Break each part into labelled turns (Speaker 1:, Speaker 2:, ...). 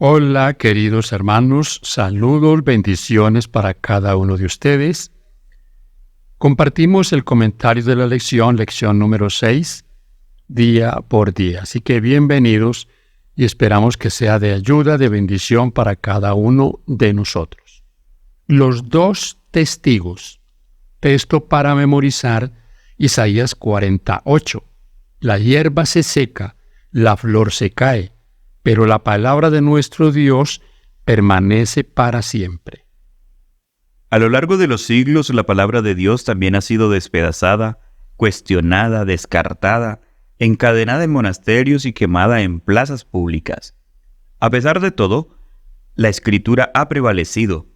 Speaker 1: Hola, queridos hermanos, saludos, bendiciones para cada uno de ustedes. Compartimos el comentario de la lección número 6, día por día. Así que bienvenidos y esperamos que sea de ayuda, de bendición para cada uno de nosotros. Los dos testigos. Texto para memorizar, Isaías 48. La hierba se seca, la flor se cae, pero la palabra de nuestro Dios permanece para siempre.
Speaker 2: A lo largo de los siglos, la palabra de Dios también ha sido despedazada, cuestionada, descartada, encadenada en monasterios y quemada en plazas públicas. A pesar de todo, la Escritura ha prevalecido.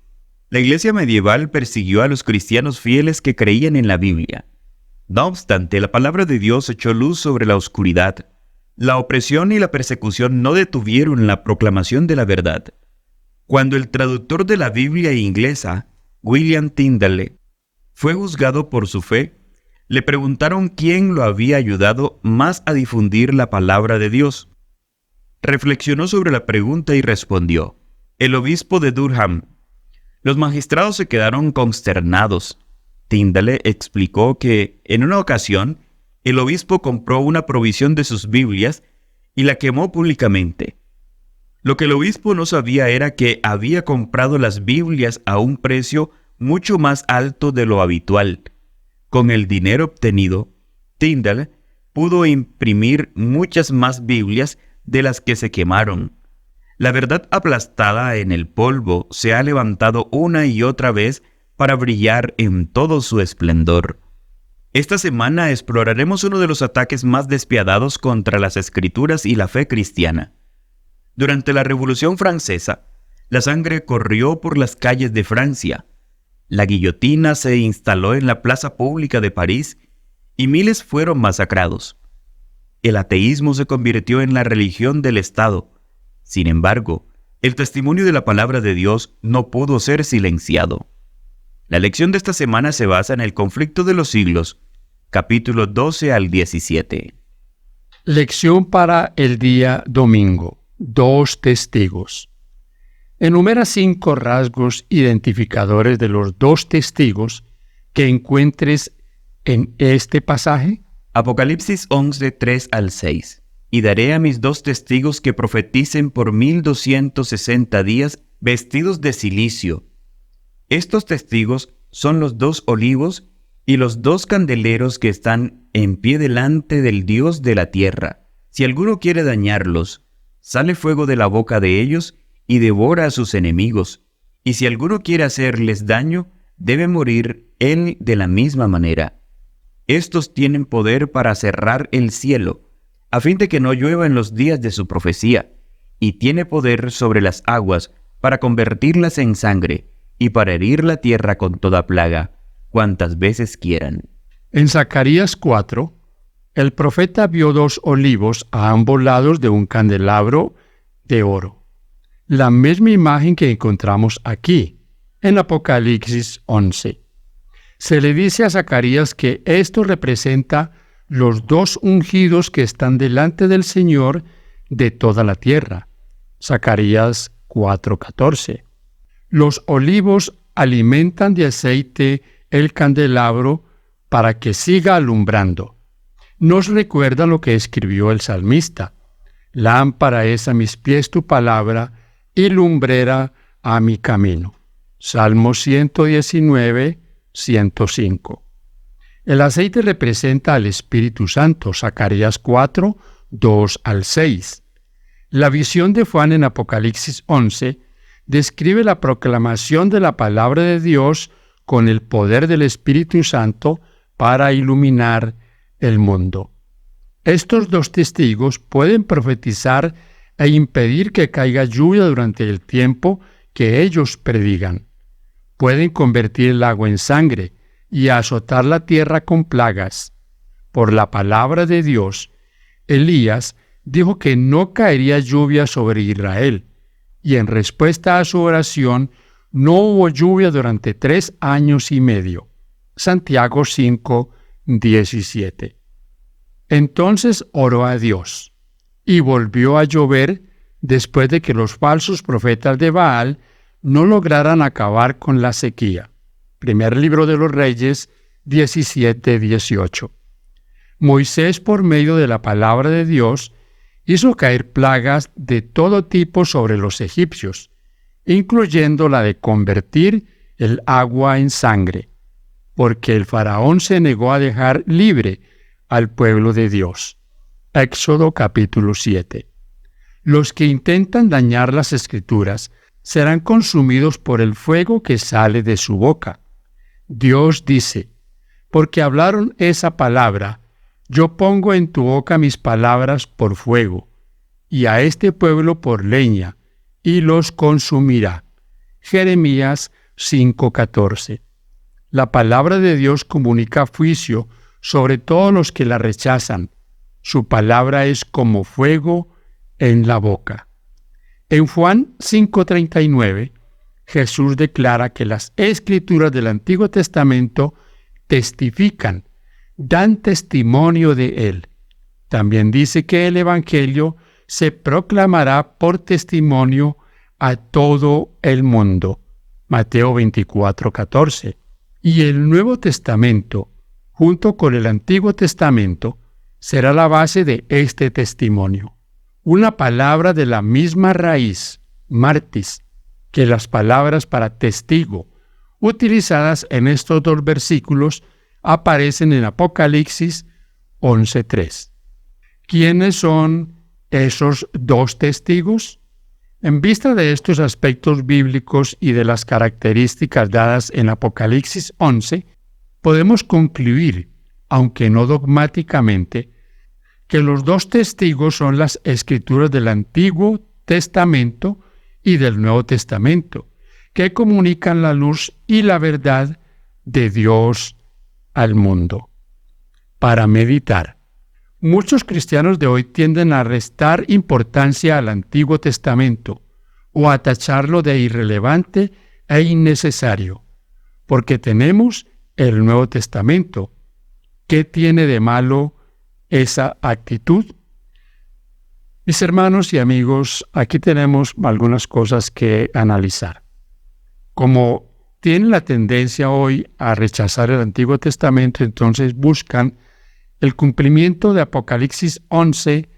Speaker 2: La Iglesia medieval persiguió a los cristianos fieles que creían en la Biblia. No obstante, la palabra de Dios echó luz sobre la oscuridad. La opresión y la persecución no detuvieron la proclamación de la verdad. Cuando el traductor de la Biblia inglesa, William Tyndale, fue juzgado por su fe, le preguntaron quién lo había ayudado más a difundir la palabra de Dios. Reflexionó sobre la pregunta y respondió: el obispo de Durham. Los magistrados se quedaron consternados. Tyndale explicó que, en una ocasión, el obispo compró una provisión de sus Biblias y la quemó públicamente. Lo que el obispo no sabía era que había comprado las Biblias a un precio mucho más alto de lo habitual. Con el dinero obtenido, Tyndale pudo imprimir muchas más Biblias de las que se quemaron. La verdad aplastada en el polvo se ha levantado una y otra vez para brillar en todo su esplendor. Esta semana exploraremos uno de los ataques más despiadados contra las Escrituras y la fe cristiana. Durante la Revolución Francesa, la sangre corrió por las calles de Francia. La guillotina se instaló en la plaza pública de París y miles fueron masacrados. El ateísmo se convirtió en la religión del Estado. Sin embargo, el testimonio de la palabra de Dios no pudo ser silenciado. La lección de esta semana se basa en el conflicto de los siglos, capítulos 12 al 17.
Speaker 1: Lección para el día domingo. Dos testigos. Enumera 5 rasgos identificadores de los dos testigos que encuentres en este pasaje.
Speaker 2: Apocalipsis 11, 3 al 6. Y daré a mis 2 testigos que profeticen por 1260 días vestidos de cilicio. Estos testigos son los 2 olivos y los 2 candeleros que están en pie delante del Dios de la tierra. Si alguno quiere dañarlos, sale fuego de la boca de ellos y devora a sus enemigos. Y si alguno quiere hacerles daño, debe morir él de la misma manera. Estos tienen poder para cerrar el cielo, a fin de que no llueva en los días de su profecía, y tiene poder sobre las aguas para convertirlas en sangre, y para herir la tierra con toda plaga, cuantas veces quieran.
Speaker 1: En Zacarías 4, el profeta vio 2 olivos a ambos lados de un candelabro de oro. La misma imagen que encontramos aquí, en Apocalipsis 11. Se le dice a Zacarías que esto representa los 2 ungidos que están delante del Señor de toda la tierra. Zacarías 4:14. Los olivos alimentan de aceite el candelabro para que siga alumbrando. Nos recuerda lo que escribió el salmista: lámpara es a mis pies tu palabra y lumbrera a mi camino. Salmo 119, 105. El aceite representa al Espíritu Santo. Zacarías 4, 2 al 6. La visión de Juan en Apocalipsis 11 describe la proclamación de la palabra de Dios con el poder del Espíritu Santo para iluminar el mundo. Estos 2 testigos pueden profetizar e impedir que caiga lluvia durante el tiempo que ellos predigan. Pueden convertir el agua en sangre y azotar la tierra con plagas. Por la palabra de Dios, Elías dijo que no caería lluvia sobre Israel, y en respuesta a su oración no hubo lluvia durante 3 años y medio. Santiago 5, 17. Entonces oró a Dios, y volvió a llover después de que los falsos profetas de Baal no lograran acabar con la sequía. Primer libro de los Reyes 17:18. Moisés, por medio de la palabra de Dios, hizo caer plagas de todo tipo sobre los egipcios, incluyendo la de convertir el agua en sangre, porque el faraón se negó a dejar libre al pueblo de Dios. Éxodo capítulo 7. Los que intentan dañar las Escrituras serán consumidos por el fuego que sale de su boca. Dios dice, porque hablaron esa palabra, yo pongo en tu boca mis palabras por fuego, y a este pueblo por leña, y los consumirá. Jeremías 5:14. La palabra de Dios comunica juicio sobre todos los que la rechazan. Su palabra es como fuego en la boca. En Juan 5:39, Jesús declara que las Escrituras del Antiguo Testamento testifican, dan testimonio de Él. También dice que el Evangelio se proclamará por testimonio a todo el mundo. Mateo 24:14. Y el Nuevo Testamento, junto con el Antiguo Testamento, será la base de este testimonio. Una palabra de la misma raíz, martis, que las palabras para testigo, utilizadas en estos dos versículos, aparecen en Apocalipsis 11:3. ¿Quiénes son esos dos testigos? En vista de estos aspectos bíblicos y de las características dadas en Apocalipsis 11, podemos concluir, aunque no dogmáticamente, que los dos testigos son las Escrituras del Antiguo Testamento y del Nuevo Testamento, que comunican la luz y la verdad de Dios al mundo. Para meditar. Muchos cristianos de hoy tienden a restar importancia al Antiguo Testamento o a tacharlo de irrelevante e innecesario, porque tenemos el Nuevo Testamento. ¿Qué tiene de malo esa actitud? Mis hermanos y amigos, aquí tenemos algunas cosas que analizar. Como tienen la tendencia hoy a rechazar el Antiguo Testamento, entonces buscan el cumplimiento de Apocalipsis 11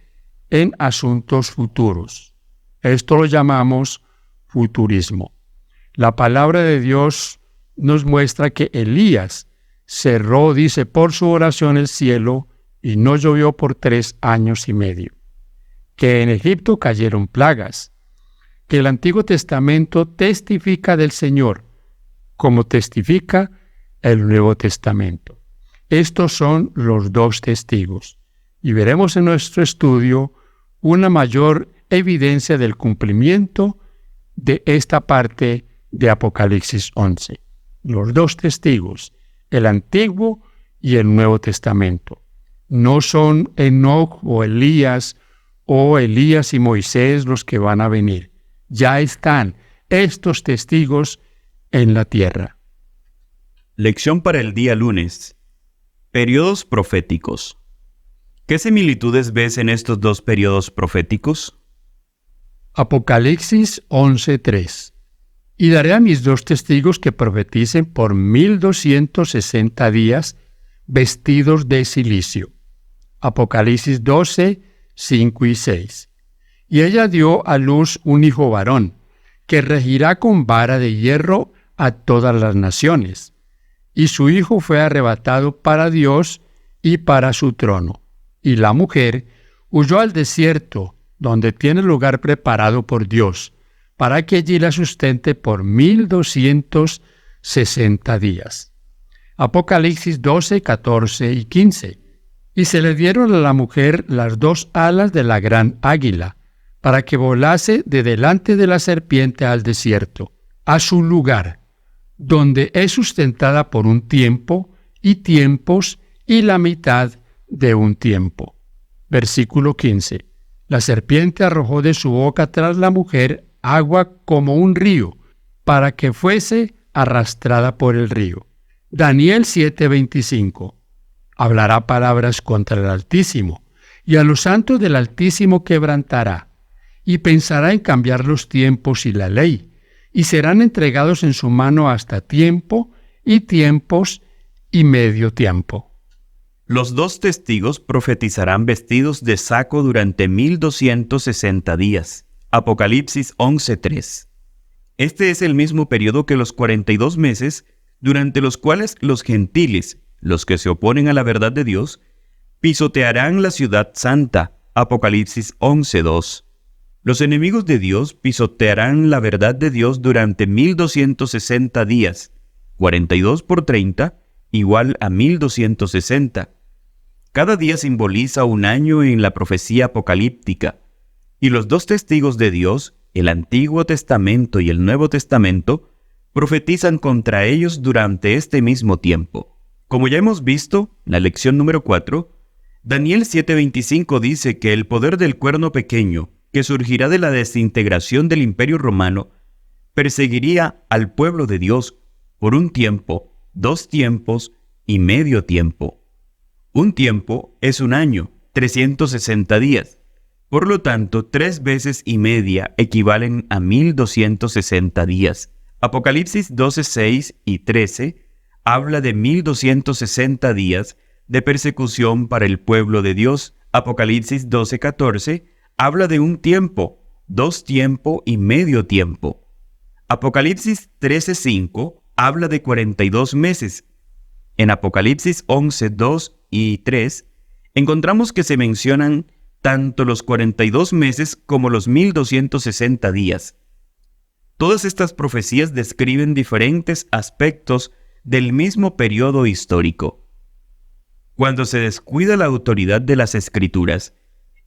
Speaker 1: en asuntos futuros. Esto lo llamamos futurismo. La palabra de Dios nos muestra que Elías cerró, dice, por su oración el cielo y no llovió por 3 años y medio. Que en Egipto cayeron plagas. Que el Antiguo Testamento testifica del Señor, como testifica el Nuevo Testamento. Estos son los dos testigos, y veremos en nuestro estudio una mayor evidencia del cumplimiento de esta parte de Apocalipsis 11. Los dos testigos, el Antiguo y el Nuevo Testamento. No son Enoc o Elías y Moisés los que van a venir. Ya están estos testigos en la tierra.
Speaker 2: Lección para el día lunes. Periodos proféticos. ¿Qué similitudes ves en estos dos periodos proféticos?
Speaker 1: Apocalipsis 11:3. Y daré a mis dos testigos que profeticen por 1260 días vestidos de cilicio. Apocalipsis 12:5 y 6. Y ella dio a luz un hijo varón, que regirá con vara de hierro a todas las naciones. Y su hijo fue arrebatado para Dios y para su trono. Y la mujer huyó al desierto, donde tiene lugar preparado por Dios, para que allí la sustente por 1260 días. Apocalipsis 12, 14 y 15. Y se le dieron a la mujer las 2 alas de la gran águila, para que volase de delante de la serpiente al desierto, a su lugar, donde es sustentada por un tiempo y tiempos y la mitad de un tiempo. Versículo 15. La serpiente arrojó de su boca tras la mujer agua como un río, para que fuese arrastrada por el río. Daniel 7:25. Hablará palabras contra el Altísimo, y a los santos del Altísimo quebrantará, y pensará en cambiar los tiempos y la ley, y serán entregados en su mano hasta tiempo y tiempos y medio tiempo.
Speaker 2: Los 2 testigos profetizarán vestidos de saco durante 1260 días. Apocalipsis 11:3. Este es el mismo periodo que los 42 meses durante los cuales los gentiles, los que se oponen a la verdad de Dios, pisotearán la ciudad santa. Apocalipsis 11:2. Los enemigos de Dios pisotearán la verdad de Dios durante 1260 días. 42 por 30 igual a 1260. Cada día simboliza un año en la profecía apocalíptica, y los 2 testigos de Dios, el Antiguo Testamento y el Nuevo Testamento, profetizan contra ellos durante este mismo tiempo. Como ya hemos visto, la lección número 4, Daniel 7:25 dice que el poder del cuerno pequeño, que surgirá de la desintegración del Imperio Romano, perseguiría al pueblo de Dios por un tiempo, 2 tiempos y medio tiempo. Un tiempo es un año, 360 días. Por lo tanto, 3 veces y media equivalen a 1260 días. Apocalipsis 12:6 y 13 habla de 1260 días de persecución para el pueblo de Dios. Apocalipsis 12:14 habla de un tiempo, 2 tiempo y medio tiempo. Apocalipsis 13:5 habla de 42 meses. En Apocalipsis 11:2 y 3 encontramos que se mencionan tanto los 42 meses como los 1260 días. Todas estas profecías describen diferentes aspectos del mismo periodo histórico. Cuando se descuida la autoridad de las Escrituras,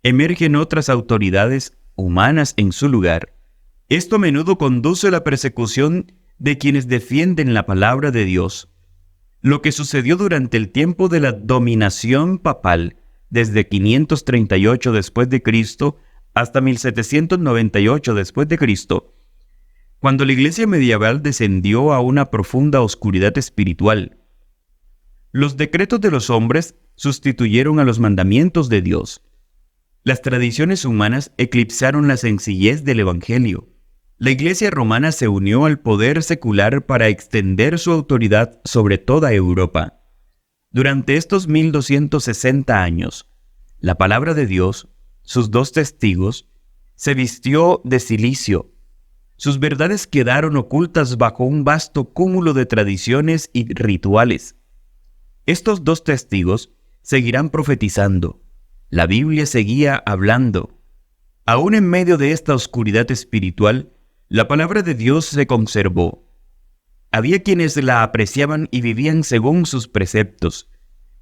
Speaker 2: emergen otras autoridades humanas en su lugar. Esto a menudo conduce a la persecución de quienes defienden la palabra de Dios. Lo que sucedió durante el tiempo de la dominación papal, desde 538 después de Cristo hasta 1798 después de Cristo, cuando la iglesia medieval descendió a una profunda oscuridad espiritual. Los decretos de los hombres sustituyeron a los mandamientos de Dios. Las tradiciones humanas eclipsaron la sencillez del Evangelio. La iglesia romana se unió al poder secular para extender su autoridad sobre toda Europa. Durante estos 1260 años, la palabra de Dios, sus 2 testigos, se vistió de cilicio. Sus verdades quedaron ocultas bajo un vasto cúmulo de tradiciones y rituales. Estos 2 testigos seguirán profetizando. La Biblia seguía hablando. Aún en medio de esta oscuridad espiritual, la palabra de Dios se conservó. Había quienes la apreciaban y vivían según sus preceptos,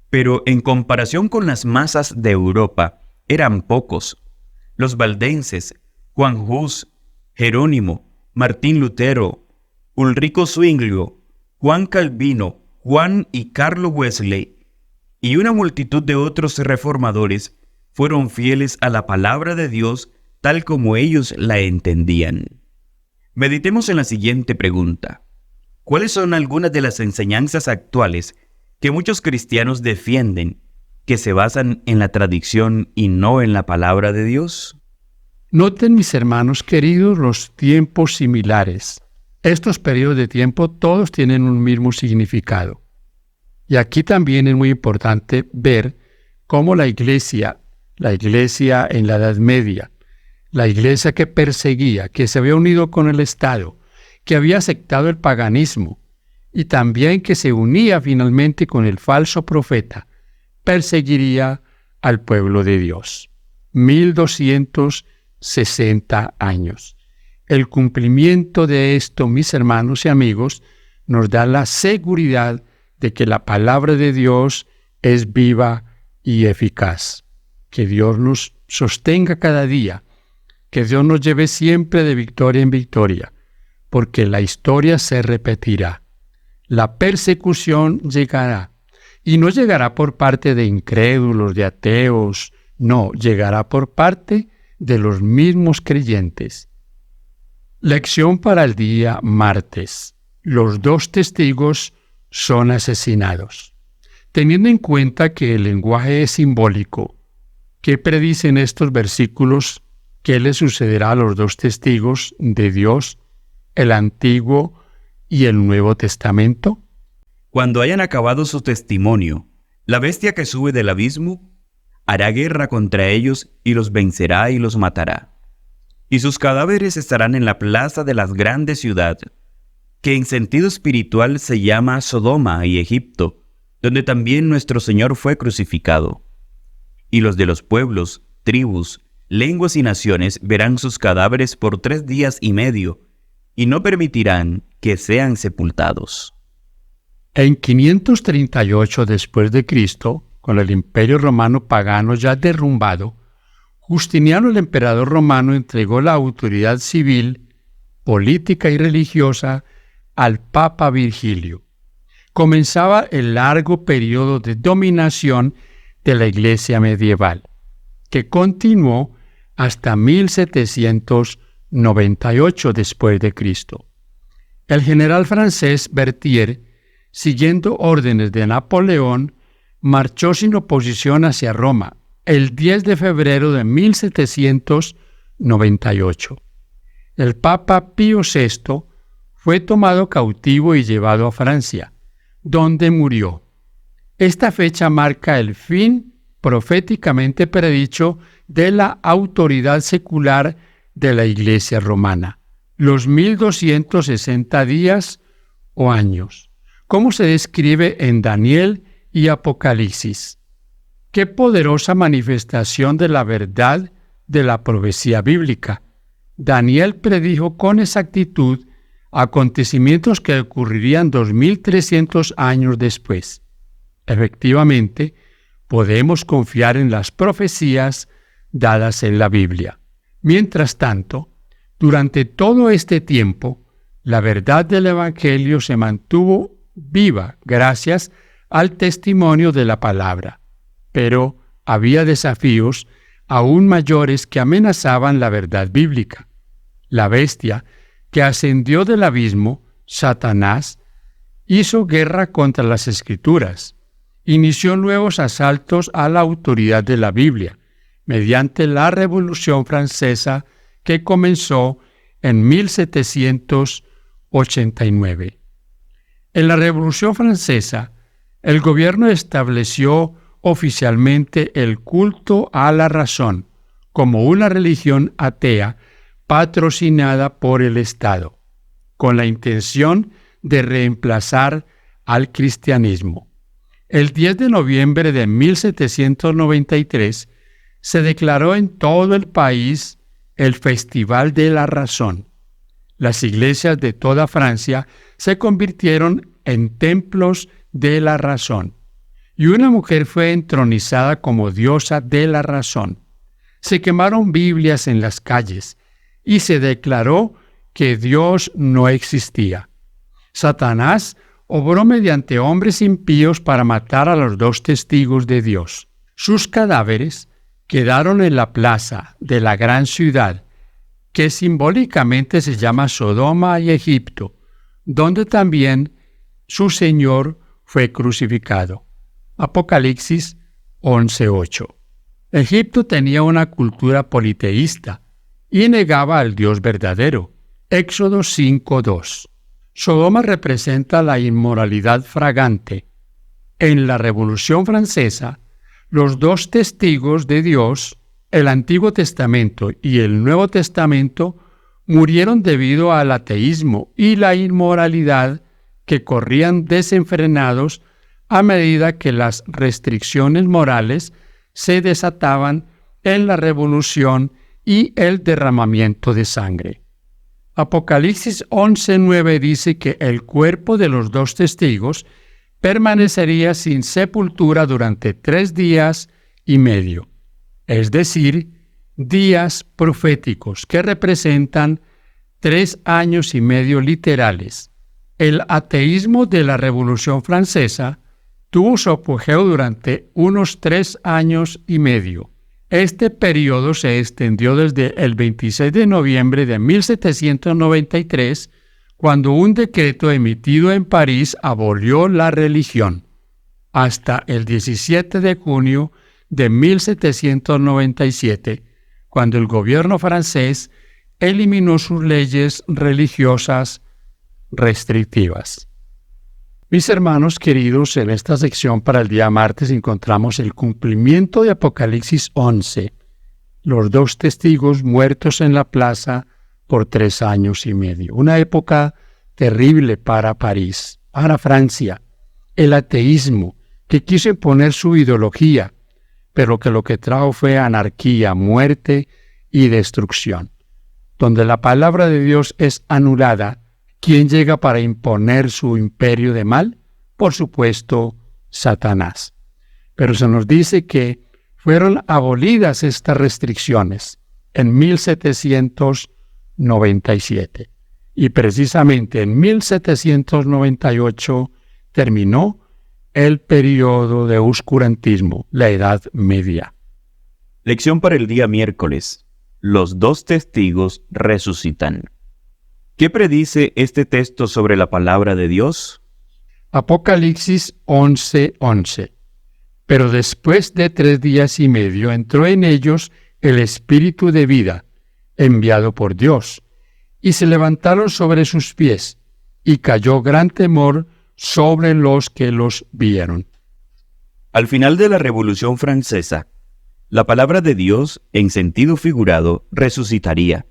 Speaker 2: pero en comparación con las masas de Europa, eran pocos. Los valdenses, Juan Hus, Jerónimo, Martín Lutero, Ulrico Zwinglio, Juan Calvino, Juan y Carlo Wesley, y una multitud de otros reformadores fueron fieles a la palabra de Dios tal como ellos la entendían. Meditemos en la siguiente pregunta. ¿Cuáles son algunas de las enseñanzas actuales que muchos cristianos defienden, que se basan en la tradición y no en la palabra de Dios?
Speaker 1: Noten, mis hermanos queridos, los tiempos similares. Estos periodos de tiempo todos tienen un mismo significado. Y aquí también es muy importante ver cómo la iglesia en la Edad Media, la iglesia que perseguía, que se había unido con el Estado, que había aceptado el paganismo y también que se unía finalmente con el falso profeta, perseguiría al pueblo de Dios. 1260 años. El cumplimiento de esto, mis hermanos y amigos, nos da la seguridad de que la palabra de Dios es viva y eficaz. Que Dios nos sostenga cada día, que Dios nos lleve siempre de victoria en victoria, porque la historia se repetirá. La persecución llegará, y no llegará por parte de incrédulos, de ateos, no, llegará por parte de los mismos creyentes. Lección para el día martes. Los 2 testigos son asesinados. Teniendo en cuenta que el lenguaje es simbólico, ¿qué predicen estos versículos ¿qué le sucederá a los dos testigos de Dios, el Antiguo y el Nuevo Testamento?
Speaker 2: Cuando hayan acabado su testimonio, la bestia que sube del abismo hará guerra contra ellos y los vencerá y los matará. Y sus cadáveres estarán en la plaza de la grande ciudad, que en sentido espiritual se llama Sodoma y Egipto, donde también nuestro Señor fue crucificado. Y los de los pueblos, tribus, lenguas y naciones verán sus cadáveres por 3 días y medio, y no permitirán que sean sepultados.
Speaker 1: En 538 después de Cristo, con el Imperio Romano pagano ya derrumbado, Justiniano, el emperador romano, entregó la autoridad civil, política y religiosa al Papa Virgilio. Comenzaba el largo periodo de dominación de la Iglesia medieval, que continuó hasta 1798 después de Cristo. El general francés Berthier, siguiendo órdenes de Napoleón, marchó sin oposición hacia Roma el 10 de febrero de 1798. El Papa Pío VI fue tomado cautivo y llevado a Francia, donde murió. Esta fecha marca el fin proféticamente predicho de la autoridad secular de la Iglesia romana, los 1260 días o años, como se describe en Daniel y Apocalipsis. ¡Qué poderosa manifestación de la verdad de la profecía bíblica! Daniel predijo con exactitud acontecimientos que ocurrirían 2300 años después. Efectivamente, podemos confiar en las profecías dadas en la Biblia. Mientras tanto, durante todo este tiempo, la verdad del Evangelio se mantuvo viva gracias al testimonio de la palabra. Pero había desafíos aún mayores que amenazaban la verdad bíblica. La bestia que ascendió del abismo, Satanás, hizo guerra contra las Escrituras. Inició nuevos asaltos a la autoridad de la Biblia, mediante la Revolución Francesa que comenzó en 1789. En la Revolución Francesa, el gobierno estableció oficialmente el culto a la razón como una religión atea patrocinada por el Estado, con la intención de reemplazar al cristianismo. El 10 de noviembre de 1793 se declaró en todo el país el Festival de la Razón. Las iglesias de toda Francia se convirtieron en templos de la razón, y una mujer fue entronizada como diosa de la razón. Se quemaron Biblias en las calles y se declaró que Dios no existía. Satanás obró mediante hombres impíos para matar a los dos testigos de Dios. Sus cadáveres quedaron en la plaza de la gran ciudad, que simbólicamente se llama Sodoma y Egipto, donde también su Señor fue crucificado. Apocalipsis 11:8. Egipto tenía una cultura politeísta y negaba al Dios verdadero. Éxodo 5:2. Sodoma representa la inmoralidad fragante. En la Revolución Francesa, los dos testigos de Dios, el Antiguo Testamento y el Nuevo Testamento, murieron debido al ateísmo y la inmoralidad que corrían desenfrenados a medida que las restricciones morales se desataban en la revolución y el derramamiento de sangre. Apocalipsis 11:9 dice que el cuerpo de los dos testigos permanecería sin sepultura durante 3 días y medio, es decir, días proféticos que representan 3 años y medio literales. El ateísmo de la Revolución Francesa tuvo su apogeo durante unos 3 años y medio. Este periodo se extendió desde el 26 de noviembre de 1793, cuando un decreto emitido en París abolió la religión, hasta el 17 de junio de 1797, cuando el gobierno francés eliminó sus leyes religiosas restrictivas. Mis hermanos queridos, en esta sección para el día martes encontramos el cumplimiento de Apocalipsis 11, los 2 testigos muertos en la plaza por 3 años y medio. Una época terrible para París, para Francia, el ateísmo que quiso imponer su ideología, pero que lo que trajo fue anarquía, muerte y destrucción. Donde la palabra de Dios es anulada, ¿quién llega para imponer su imperio de mal? Por supuesto, Satanás. Pero se nos dice que fueron abolidas estas restricciones en 1797. Y precisamente en 1798 terminó el periodo de oscurantismo, la Edad Media.
Speaker 2: Lección para el día miércoles. Los 2 testigos resucitan. ¿Qué predice este texto sobre la palabra de Dios?
Speaker 1: Apocalipsis 11:11. Pero después de 3 días y medio entró en ellos el Espíritu de vida, enviado por Dios, y se levantaron sobre sus pies, y cayó gran temor sobre los que los vieron.
Speaker 2: Al final de la Revolución Francesa, la palabra de Dios, en sentido figurado, resucitaría.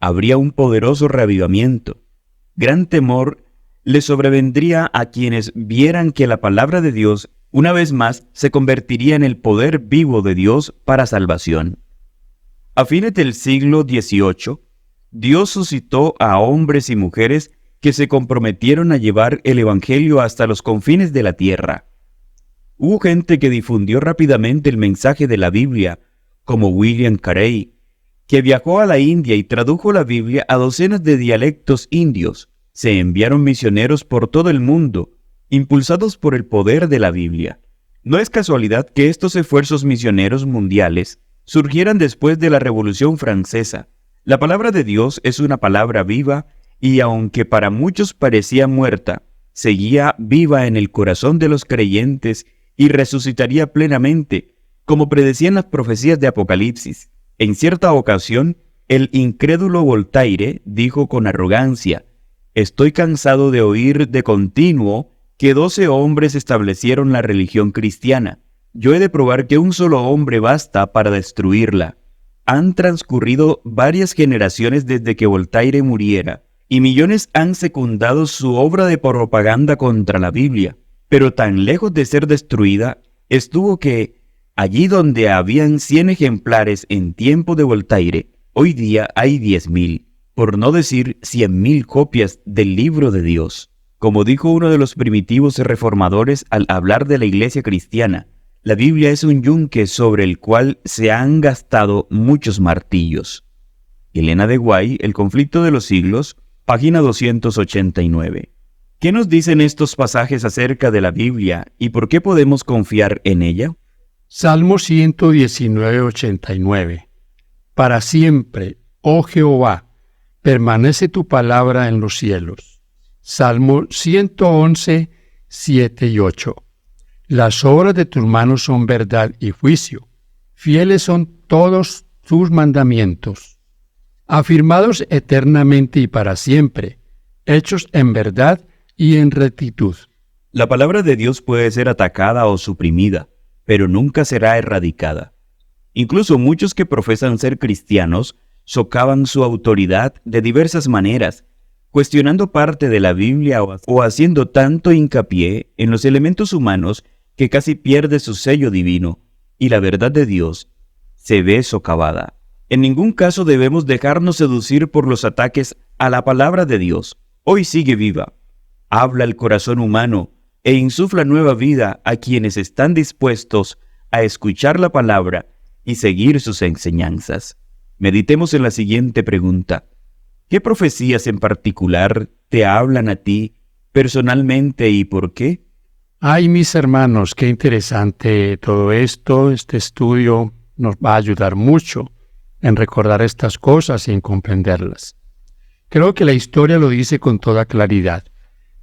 Speaker 2: Habría un poderoso reavivamiento. Gran temor le sobrevendría a quienes vieran que la palabra de Dios, una vez más, se convertiría en el poder vivo de Dios para salvación. A fines del siglo XVIII, Dios suscitó a hombres y mujeres que se comprometieron a llevar el Evangelio hasta los confines de la tierra. Hubo gente que difundió rápidamente el mensaje de la Biblia, como William Carey, que viajó a la India y tradujo la Biblia a docenas de dialectos indios. Se enviaron misioneros por todo el mundo, impulsados por el poder de la Biblia. No es casualidad que estos esfuerzos misioneros mundiales surgieran después de la Revolución Francesa. La palabra de Dios es una palabra viva y aunque para muchos parecía muerta, seguía viva en el corazón de los creyentes y resucitaría plenamente, como predecían las profecías de Apocalipsis. En cierta ocasión, el incrédulo Voltaire dijo con arrogancia: «Estoy cansado de oír de continuo que 12 hombres establecieron la religión cristiana. Yo he de probar que un solo hombre basta para destruirla». Han transcurrido varias generaciones desde que Voltaire muriera, y millones han secundado su obra de propaganda contra la Biblia. Pero tan lejos de ser destruida, estuvo que, allí donde habían 100 ejemplares en tiempo de Voltaire, hoy día hay 10.000, por no decir 100.000 copias del libro de Dios. Como dijo uno de los primitivos reformadores al hablar de la iglesia cristiana, la Biblia es un yunque sobre el cual se han gastado muchos martillos. Elena de Guay, El conflicto de los siglos, página 289. ¿Qué nos dicen estos pasajes acerca de la Biblia y por qué podemos confiar en ella?
Speaker 1: Salmo 119:89. Para siempre, oh Jehová, permanece tu palabra en los cielos. Salmo 111:7 y 8. Las obras de tus manos son verdad y juicio. Fieles son todos tus mandamientos. Afirmados eternamente y para siempre, hechos en verdad y en rectitud.
Speaker 2: La palabra de Dios puede ser atacada o suprimida, pero nunca será erradicada. Incluso muchos que profesan ser cristianos socavan su autoridad de diversas maneras, cuestionando parte de la Biblia o haciendo tanto hincapié en los elementos humanos que casi pierde su sello divino, y la verdad de Dios se ve socavada. En ningún caso debemos dejarnos seducir por los ataques a la palabra de Dios. Hoy sigue viva, habla el corazón humano e insufla nueva vida a quienes están dispuestos a escuchar la palabra y seguir sus enseñanzas. Meditemos en la siguiente pregunta: ¿qué profecías en particular te hablan a ti personalmente y por qué?
Speaker 1: Ay, mis hermanos, qué interesante todo esto. Este estudio nos va a ayudar mucho en recordar estas cosas y en comprenderlas. Creo que la historia lo dice con toda claridad.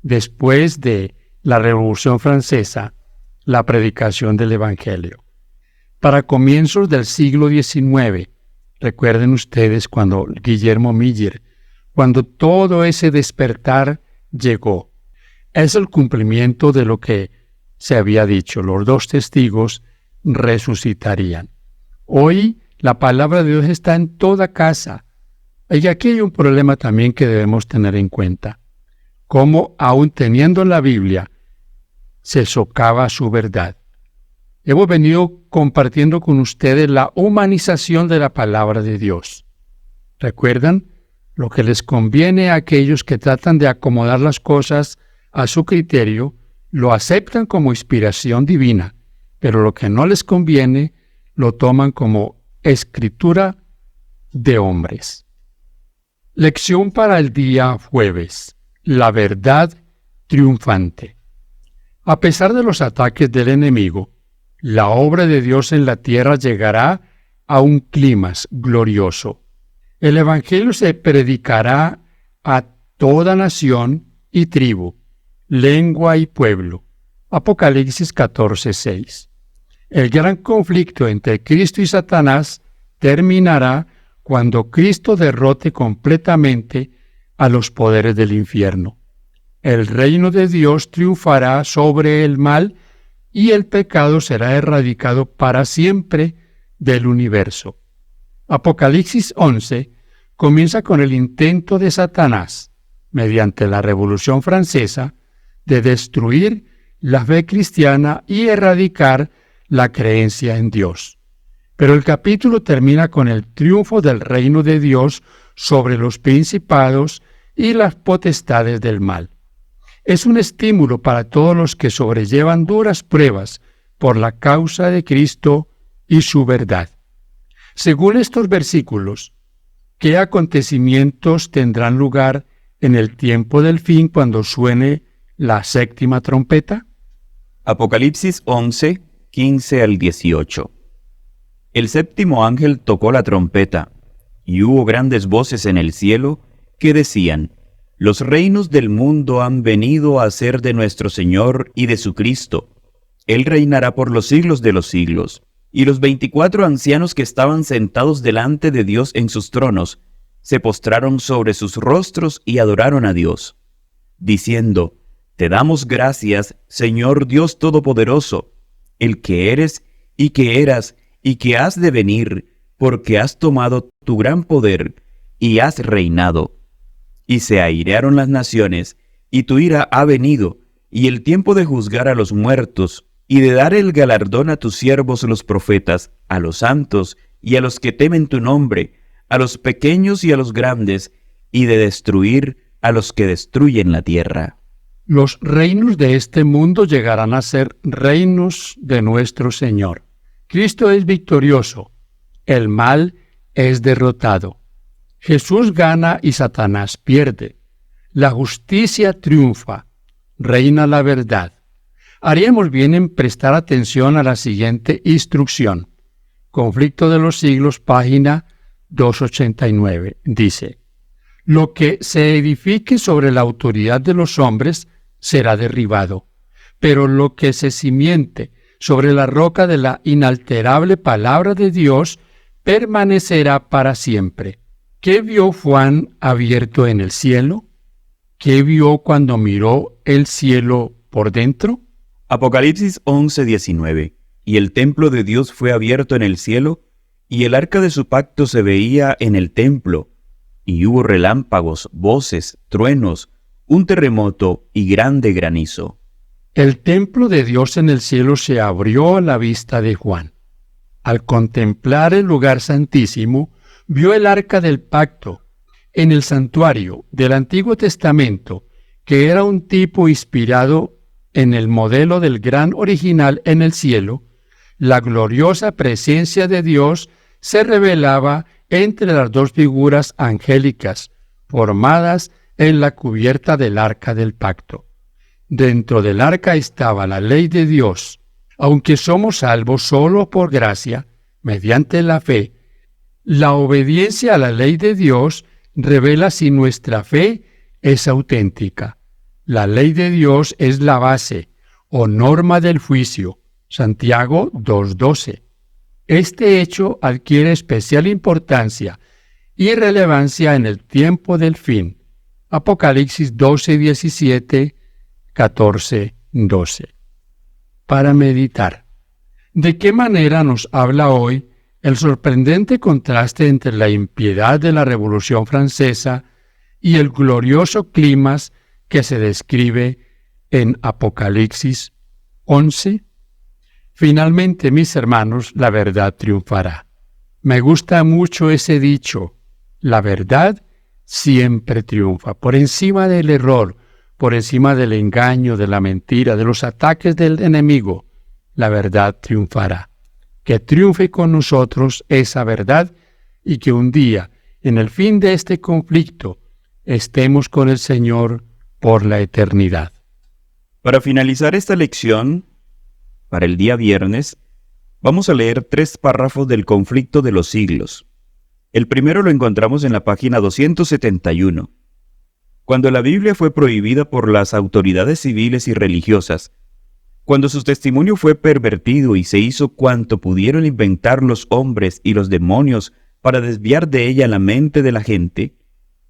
Speaker 1: Después de la Revolución Francesa, la predicación del Evangelio. Para comienzos del siglo XIX, recuerden ustedes cuando Guillermo Miller, cuando todo ese despertar llegó, es el cumplimiento de lo que se había dicho, los dos testigos resucitarían. Hoy la palabra de Dios está en toda casa. Y aquí hay un problema también que debemos tener en cuenta. Cómo, aún teniendo la Biblia, se socava su verdad. Hemos venido compartiendo con ustedes la humanización de la palabra de Dios. ¿Recuerdan? Lo que les conviene a aquellos que tratan de acomodar las cosas a su criterio, lo aceptan como inspiración divina, pero lo que no les conviene, lo toman como escritura de hombres. Lección para el día jueves. La verdad triunfante. A pesar de los ataques del enemigo, la obra de Dios en la tierra llegará a un clímax glorioso. El Evangelio se predicará a toda nación y tribu, lengua y pueblo. Apocalipsis 14:6. El gran conflicto entre Cristo y Satanás terminará cuando Cristo derrote completamente a los poderes del infierno. El reino de Dios triunfará sobre el mal y el pecado será erradicado para siempre del universo. Apocalipsis 11 comienza con el intento de Satanás, mediante la Revolución Francesa, de destruir la fe cristiana y erradicar la creencia en Dios. Pero el capítulo termina con el triunfo del reino de Dios sobre los principados y las potestades del mal. Es un estímulo para todos los que sobrellevan duras pruebas por la causa de Cristo y su verdad. Según estos versículos, ¿qué acontecimientos tendrán lugar en el tiempo del fin cuando suene la séptima trompeta?
Speaker 2: Apocalipsis 11, 15 al 18. El séptimo ángel tocó la trompeta, y hubo grandes voces en el cielo que decían: Los reinos del mundo han venido a ser de nuestro Señor y de su Cristo. Él reinará por los siglos de los siglos. Y los 24 ancianos que estaban sentados delante de Dios en sus tronos, se postraron sobre sus rostros y adoraron a Dios, diciendo: Te damos gracias, Señor Dios Todopoderoso, el que eres y que eras y que has de venir, porque has tomado tu gran poder y has reinado. Y se airearon las naciones, y tu ira ha venido, y el tiempo de juzgar a los muertos, y de dar el galardón a tus siervos los profetas, a los santos, y a los que temen tu nombre, a los pequeños y a los grandes, y de destruir a los que destruyen la tierra.
Speaker 1: Los reinos de este mundo llegarán a ser reinos de nuestro Señor. Cristo es victorioso, el mal es derrotado. Jesús gana y Satanás pierde. La justicia triunfa, reina la verdad. Haríamos bien en prestar atención a la siguiente instrucción. Conflicto de los siglos, página 289. Dice: Lo que se edifique sobre la autoridad de los hombres será derribado, pero lo que se cimiente sobre la roca de la inalterable palabra de Dios permanecerá para siempre. ¿Qué vio Juan abierto en el cielo? ¿Qué vio cuando miró el cielo por dentro?
Speaker 2: Apocalipsis 11, 19. Y el templo de Dios fue abierto en el cielo, y el arca de su pacto se veía en el templo, y hubo relámpagos, voces, truenos, un terremoto y grande granizo.
Speaker 1: El templo de Dios en el cielo se abrió a la vista de Juan. Al contemplar el lugar santísimo, vio el arca del pacto en el santuario del Antiguo Testamento, que era un tipo inspirado en el modelo del gran original en el cielo. La gloriosa presencia de Dios se revelaba entre las dos figuras angélicas formadas en la cubierta del arca del pacto. Dentro del arca estaba la ley de Dios. Aunque somos salvos solo por gracia, mediante la fe, la obediencia a la ley de Dios revela si nuestra fe es auténtica. La ley de Dios es la base o norma del juicio. Santiago 2:12. Este hecho adquiere especial importancia y relevancia en el tiempo del fin. Apocalipsis 12:17, 14:12. Para meditar. ¿De qué manera nos habla hoy el sorprendente contraste entre la impiedad de la Revolución Francesa y el glorioso clímax que se describe en Apocalipsis 11? Finalmente, mis hermanos, la verdad triunfará. Me gusta mucho ese dicho: la verdad siempre triunfa, por encima del error, por encima del engaño, de la mentira, de los ataques del enemigo. La verdad triunfará. Que triunfe con nosotros esa verdad y que un día, en el fin de este conflicto, estemos con el Señor por la eternidad.
Speaker 2: Para finalizar esta lección, para el día viernes, vamos a leer 3 párrafos del conflicto de los siglos. El primero lo encontramos en la página 271. Cuando la Biblia fue prohibida por las autoridades civiles y religiosas, cuando su testimonio fue pervertido y se hizo cuanto pudieron inventar los hombres y los demonios para desviar de ella la mente de la gente,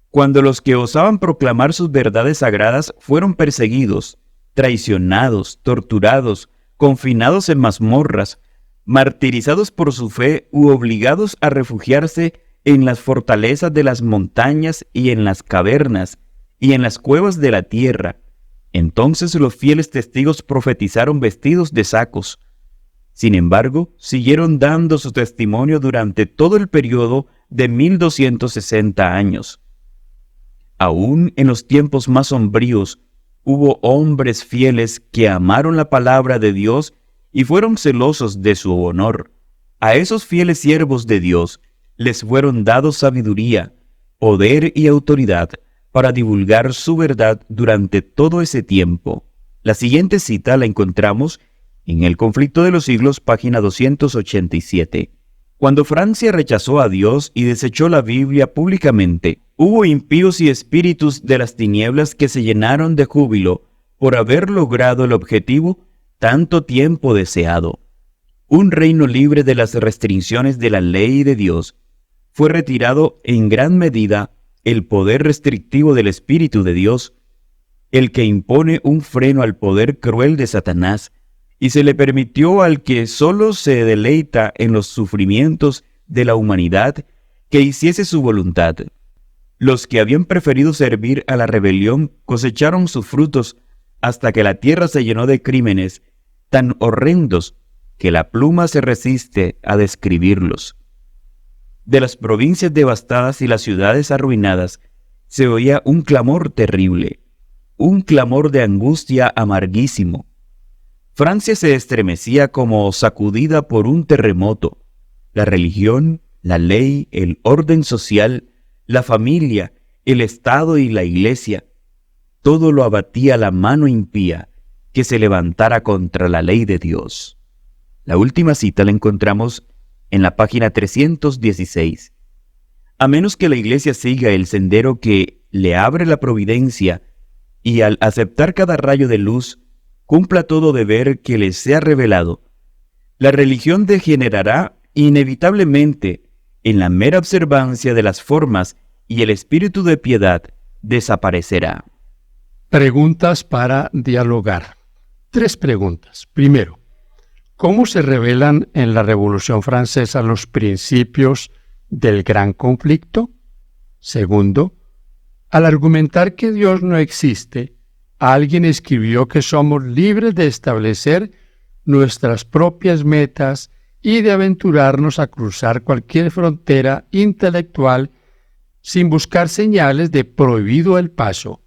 Speaker 2: cuando los que osaban proclamar sus verdades sagradas fueron perseguidos, traicionados, torturados, confinados en mazmorras, martirizados por su fe u obligados a refugiarse en las fortalezas de las montañas y en las cavernas y en las cuevas de la tierra, entonces los fieles testigos profetizaron vestidos de sacos. Sin embargo, siguieron dando su testimonio durante todo el periodo de 1260 años. Aún en los tiempos más sombríos, hubo hombres fieles que amaron la palabra de Dios y fueron celosos de su honor. A esos fieles siervos de Dios les fueron dados sabiduría, poder y autoridad para divulgar su verdad durante todo ese tiempo. La siguiente cita la encontramos en El conflicto de los siglos, página 287. Cuando Francia rechazó a Dios y desechó la Biblia públicamente, hubo impíos y espíritus de las tinieblas que se llenaron de júbilo por haber logrado el objetivo tanto tiempo deseado. Un reino libre de las restricciones de la ley de Dios. Fue retirado en gran medida el poder restrictivo del Espíritu de Dios, el que impone un freno al poder cruel de Satanás, y se le permitió al que solo se deleita en los sufrimientos de la humanidad que hiciese su voluntad. Los que habían preferido servir a la rebelión cosecharon sus frutos hasta que la tierra se llenó de crímenes tan horrendos que la pluma se resiste a describirlos. De las provincias devastadas y las ciudades arruinadas se oía un clamor terrible, un clamor de angustia amarguísimo. Francia se estremecía como sacudida por un terremoto. La religión, la ley, el orden social, la familia, el Estado y la Iglesia, todo lo abatía la mano impía que se levantara contra la ley de Dios. La última cita la encontramos en la página 316. A menos que la Iglesia siga el sendero que le abre la providencia y al aceptar cada rayo de luz, cumpla todo deber que le sea revelado, la religión degenerará inevitablemente en la mera observancia de las formas y el espíritu de piedad desaparecerá.
Speaker 1: Preguntas para dialogar. 3 preguntas. Primero, ¿cómo se revelan en la Revolución Francesa los principios del gran conflicto? Segundo, al argumentar que Dios no existe, alguien escribió que somos libres de establecer nuestras propias metas y de aventurarnos a cruzar cualquier frontera intelectual sin buscar señales de prohibido el paso.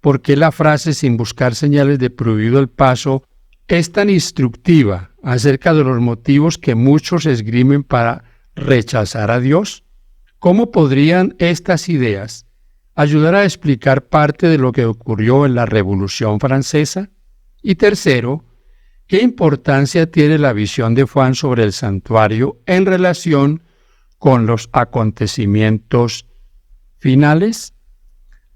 Speaker 1: ¿Por qué la frase sin buscar señales de prohibido el paso es tan instructiva acerca de los motivos que muchos esgrimen para rechazar a Dios? ¿Cómo podrían estas ideas ayudar a explicar parte de lo que ocurrió en la Revolución Francesa? Y tercero, ¿qué importancia tiene la visión de Juan sobre el santuario en relación con los acontecimientos finales?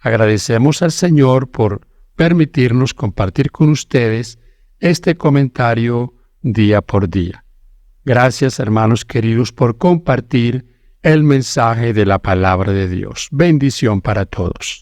Speaker 1: Agradecemos al Señor por permitirnos compartir con ustedes este comentario día por día. Gracias, hermanos queridos, por compartir el mensaje de la palabra de Dios. Bendición para todos.